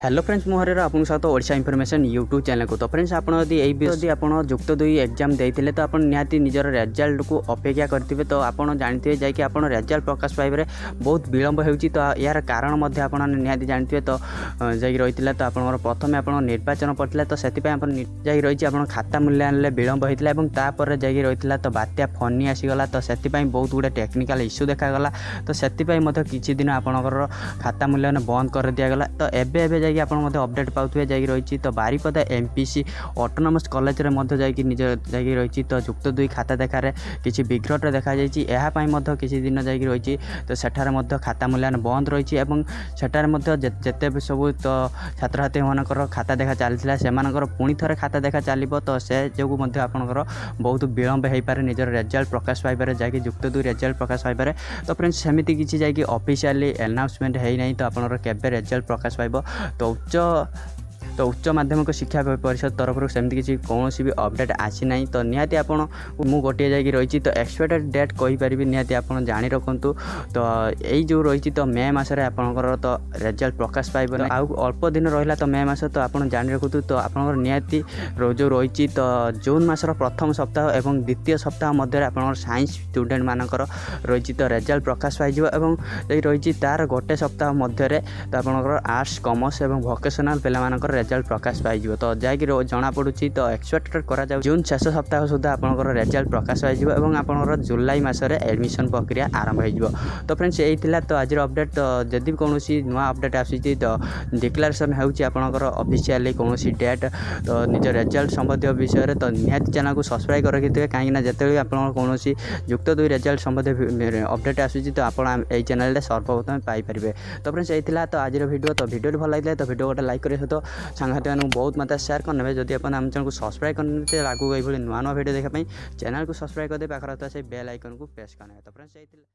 Hello friends मुहर आपन सहित ओडिशा इनफॉरमेशन यूट्यूब चैनल को। तो फ्रेंड्स आप जुक्त दुई एग्जाम देते तो आप निहाती निजर रिजल्ट को अपेक्षा करेंगे। तो आप जानते हैं कि आप रिजल्ट प्रकाश पाइबे बहुत विलंब हो। तो यार कारण निहाती जानते तो जा रही तो आप प्रथम आप निर्वाचन पड़ता तो से रही खाता मूल्यांकन विलंब होता है। जा रही तो बात्या फनी आसीगला तो से बहुत गुड़े टेक्निकल इश्यू देखागला। तो से किसी दिन आपंकर खाता मूल्यांकन बंद कर दिगला। तो एवं कि आप अपडेट पाते जा रही तो बारिपदा एमपीसी ऑटोनोमस कॉलेज रे निज जा रही तो जुक्त दुई खाता देखार किसी विग्रह देखा जाए किसी दिन जा रही तो सेठार खाता मूल्यांकन बंद रही है। सेठार जिते सब तो छात्र छात्री मानकर खाता देखा चलता से पुणी थे खाता देखा चलो तो से जो आपंकर बहुत विलंब हो पारे निजर रिजल्ट प्रकाश पाइबार जा जुक्त दुई रिजल्ट प्रकाश पाइबार। तो फ्रेंड्स सेमती किसी जा ऑफिशियली अनाउंसमेंट है नहीं तो आपंकर केबे रिजल्ट प्रकाश पाइब। तो उच्च माध्यमिक शिक्षा परिषद तरफ सेमती किसी कौन भी अपडेट आसी ना। तो निहाती आप गोटे जा रही तो एक्सपेक्टेड डेट कहींपारि निहाती आप जाणी रखु। तो यही जो रही तो मे मसरे आपंकर तो रिजल्ट प्रकाश पाइब ना अल्प दिन रहा तो मे मस। तो आप जाणी रखु तो आपंकर निहाती जो रही तो जून मासर प्रथम सप्ताह और द्वितीय सप्ताह मध्य आप साइंस स्टूडेंट मानकर रही तो रिजल्ट प्रकाश पाइज। रही तार गोटे सप्ताह मध्य तो आपंकर आर्ट्स कॉमर्स और वोकेशनल पे रिजल्ट प्रकाश पाइज। तो जैक जना पड़ी तो एक्सपेक्टेड करा जून शेष सप्ताह सुधा आपंकर रिजल्ट प्रकाश पाइज और आपंकर जुलाई मसरे एडमिशन प्रक्रिया आरंभ हो। तो फ्रेंड्स यही तो आज अपडेट। तो जदि कौन नुआ अपडेट आसी तो डिक्लेरेशन होकर ऑफिशियली कौन डेट तो निज रिजल्ट संबंधी विषय तो निहाती चैनल को सब्सक्राइब कर रखिए कहीं जिते आप कौन जुक्त दुई रिजल्ट संबंधी अपडेट आसूँ तो आप चैनल सर्वप्रथम पाइपर। तो फ्रेंड्स यही तो आज वीडियो। तो वीडियो भल लगे तो वीडियो गोटे लाइक कर तो सांगती मानू बहुत मात्रा शेयर करने। जदि आप आम चैनल को सब्सक्राइब करते आगू ये नुआ नुआ वीडियो देखापी चैनल को सब्सक्राइब करदे पाखर से बेल आइकन को प्रेस करने। तो फ्रेंड्स यही।